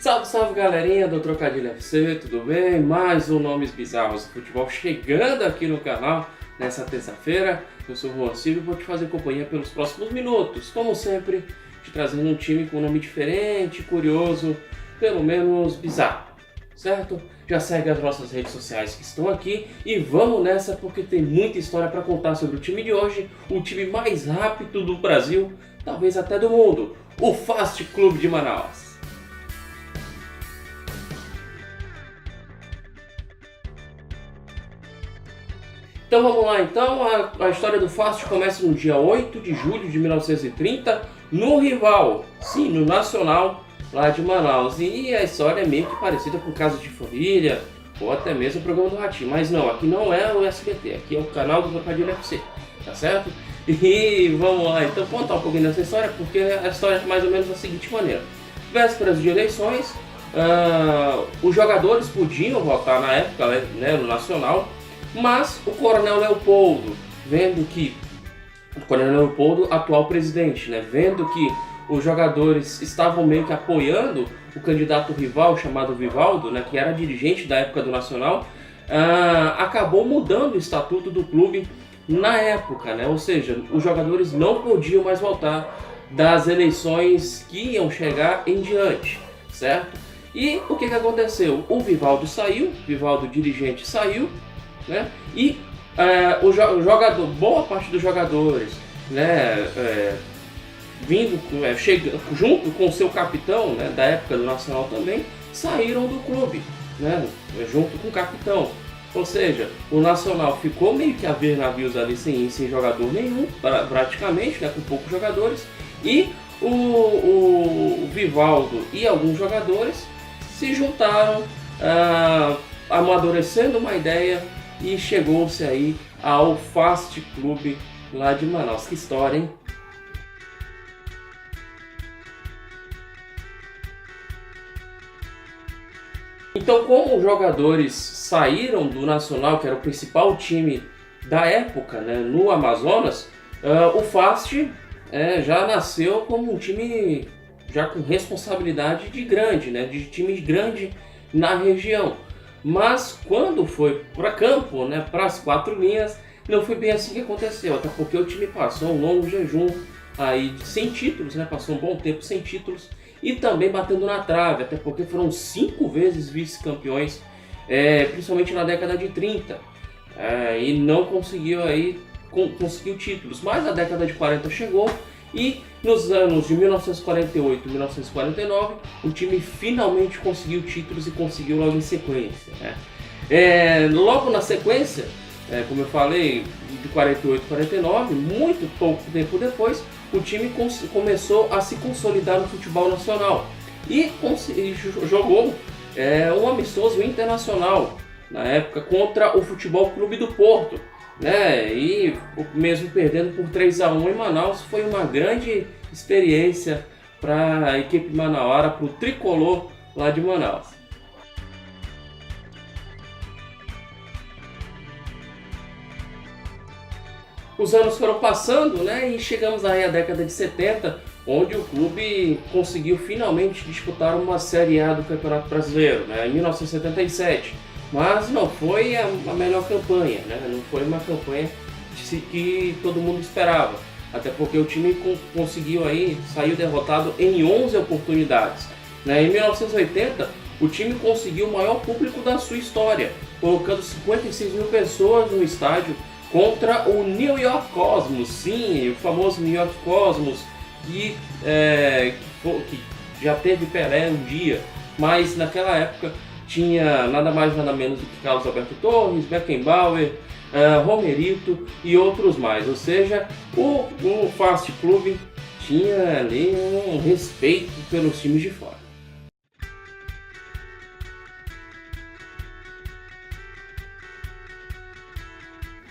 Salve, salve galerinha do Trocadilho FC, tudo bem? Mais um Nomes Bizarros do Futebol chegando aqui no canal nessa terça-feira. Eu sou o Juan Silva e vou te fazer companhia pelos próximos minutos. Como sempre, te trazendo um time com um nome diferente, curioso, pelo menos bizarro, certo? Já segue as nossas redes sociais que estão aqui e vamos nessa porque tem muita história para contar sobre o time de hoje, o time mais rápido do Brasil, talvez até do mundo, o Fast Clube de Manaus. Então vamos lá, a história do Fast começa no dia 8 de julho de 1930, no rival, sim, no Nacional, lá de Manaus. E a história é meio que parecida com Casa de Família, ou até mesmo o programa do Ratinho. Mas não, aqui não é o SBT, aqui é o canal do Trocadilho FC, tá certo? E vamos lá, então contar um pouquinho dessa história, porque a história é mais ou menos da seguinte maneira. Vésperas de eleições, os jogadores podiam votar na época, né, no Nacional, mas o Coronel Leopoldo, atual presidente, né, vendo que os jogadores estavam meio que apoiando o candidato rival chamado Vivaldo, né, que era dirigente da época do Nacional, acabou mudando o estatuto do clube na época, né, ou seja, os jogadores não podiam mais votar das eleições que iam chegar em diante, certo? E o que aconteceu? O Vivaldo saiu, Vivaldo dirigente saiu, né? E boa parte dos jogadores, né, chegando junto com o seu capitão, né, da época do Nacional também, saíram do clube, né, junto com o capitão. Ou seja, o Nacional ficou meio que a ver navios ali sem jogador nenhum, praticamente, né, com poucos jogadores, e o Vivaldo e alguns jogadores se juntaram, amadurecendo uma ideia, e chegou-se aí ao Fast Clube lá de Manaus. Que história, hein? Então, como os jogadores saíram do Nacional, que era o principal time da época, né, no Amazonas, o Fast já nasceu como um time já com responsabilidade de grande, né, de time grande na região. Mas quando foi para campo, né, para as quatro linhas, não foi bem assim que aconteceu, até porque o time passou um longo jejum aí sem títulos, né, passou um bom tempo sem títulos e também batendo na trave, até porque foram 5 vezes vice-campeões, principalmente na década de 30, e não conseguiu conseguiu títulos. Mas a década de 40 chegou e nos anos de 1948 e 1949 o time finalmente conseguiu títulos e conseguiu logo em sequência, né? Logo na sequência, como eu falei, de 48 e 49, muito pouco tempo depois, o time começou a se consolidar no futebol nacional e jogou um amistoso internacional na época contra o Futebol Clube do Porto, né? E mesmo perdendo por 3-1 em Manaus, foi uma grande experiência para a equipe manauara, para o tricolor lá de Manaus. Os anos foram passando, né, e chegamos aí à década de 70, onde o clube conseguiu finalmente disputar uma Série A do Campeonato Brasileiro, né, em 1977. Mas não foi a melhor campanha, né? Não foi uma campanha que todo mundo esperava. Até porque o time saiu derrotado em 11 oportunidades, né? Em 1980, o time conseguiu o maior público da sua história, colocando 56 mil pessoas no estádio contra o New York Cosmos. Sim, o famoso New York Cosmos, que já teve Pelé um dia, mas naquela época tinha nada mais nada menos do que Carlos Alberto Torres, Beckenbauer, Romerito e outros mais. Ou seja, o Fast Clube tinha ali um respeito pelos times de fora.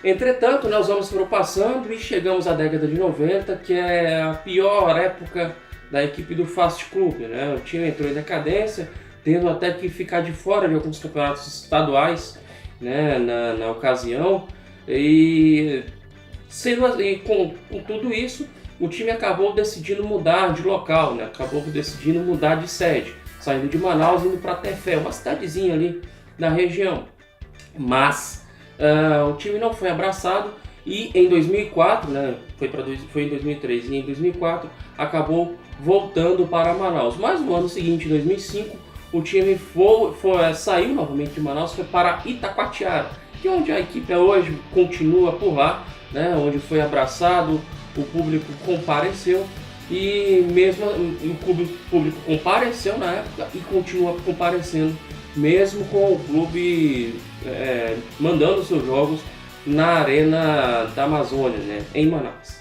Entretanto, os anos foram passando e chegamos à década de 90, que é a pior época da equipe do Fast Clube, né? O time entrou em decadência, tendo até que ficar de fora de alguns campeonatos estaduais, né, na ocasião, e com tudo isso, o time acabou decidindo mudar de local, né, acabou decidindo mudar de sede, saindo de Manaus, indo para Tefé, uma cidadezinha ali da região. Mas o time não foi abraçado e em 2004, né, foi em 2003 e em 2004 acabou voltando para Manaus. Mas no ano seguinte, em 2005, o time saiu novamente de Manaus, foi para Itacoatiara, que é onde a equipe hoje continua por lá, né, onde foi abraçado, o público compareceu e o público compareceu na época e continua comparecendo mesmo com o clube mandando seus jogos na Arena da Amazônia, né, em Manaus.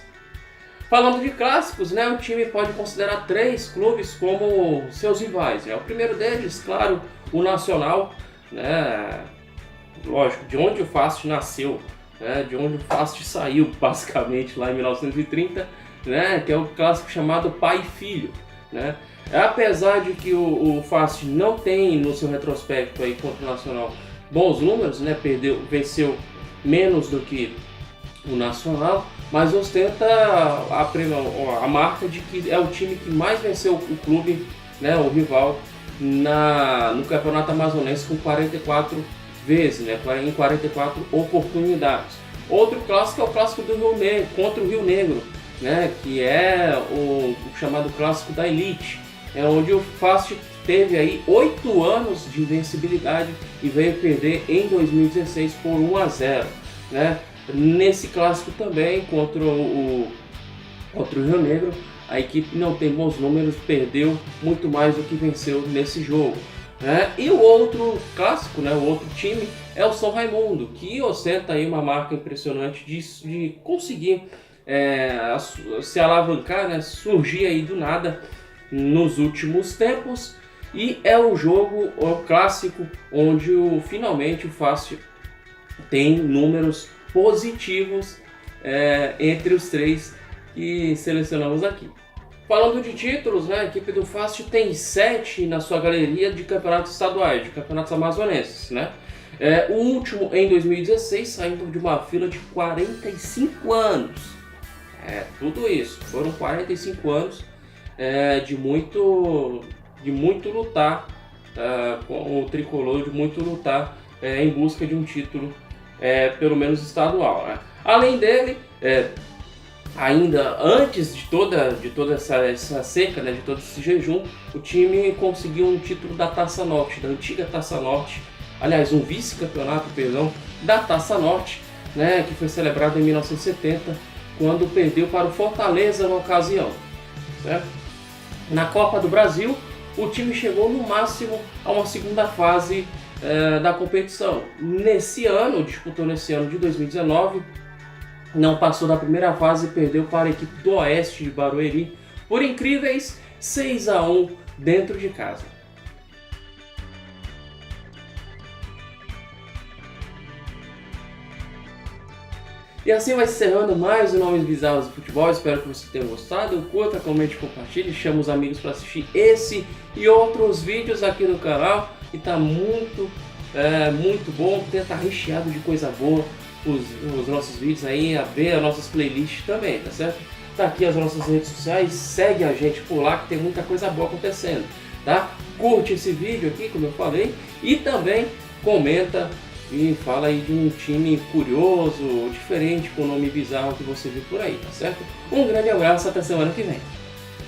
Falando de clássicos, né, o time pode considerar 3 clubes como seus rivais, né? O primeiro deles, claro, o Nacional, né, lógico, de onde o Fast nasceu, né, de onde o Fast saiu basicamente lá em 1930, né, que é o clássico chamado pai e filho, né? Apesar de que o Fast não tem no seu retrospecto aí contra o Nacional bons números, né, venceu menos do que o Nacional, mas ostenta a marca de que é o time que mais venceu o clube, né, o rival, no Campeonato Amazonense com 44 vezes, né, em 44 oportunidades. Outro clássico é o clássico do Rio Negro, contra o Rio Negro, né, que é o chamado clássico da elite, onde o Fast teve aí 8 anos de invencibilidade e veio perder em 2016 por 1-0, né? Nesse clássico também contra o Rio Negro, a equipe não tem bons números, perdeu muito mais do que venceu nesse jogo, né? E o outro clássico, né, o outro time é o São Raimundo, que ostenta aí uma marca impressionante de conseguir se alavancar, né, surgir aí do nada nos últimos tempos, e é o clássico onde finalmente o Fast tem números positivos entre os 3 que selecionamos aqui. Falando de títulos, né, a equipe do Fast tem 7 na sua galeria de campeonatos estaduais, de campeonatos amazonenses, né? O último em 2016, saindo de uma fila de 45 anos. Tudo isso, foram 45 anos de muito lutar com o tricolor, de muito lutar em busca de um título, pelo menos estadual, né? Além dele, ainda antes de toda essa seca, né, de todo esse jejum, o time conseguiu um título da Taça Norte, da antiga Taça Norte, aliás, um vice-campeonato, da Taça Norte, né, que foi celebrado em 1970, quando perdeu para o Fortaleza na ocasião, certo? Na Copa do Brasil, o time chegou no máximo a uma segunda fase da competição. Disputou nesse ano de 2019, não passou da primeira fase e perdeu para a equipe do Oeste de Barueri por incríveis 6-1 dentro de casa. E assim vai encerrando mais o Nomes Bizarros do Futebol. Espero que você tenha gostado. Curta, comente, compartilhe. Chama os amigos para assistir esse e outros vídeos aqui no canal. E tá muito bom. Tá recheado de coisa boa os nossos vídeos aí. A ver as nossas playlists também, tá certo? Tá aqui as nossas redes sociais. Segue a gente por lá que tem muita coisa boa acontecendo, tá? Curte esse vídeo aqui, como eu falei. E também comenta e fala aí de um time curioso, diferente, com nome bizarro que você viu por aí, tá certo? Um grande abraço, até semana que vem.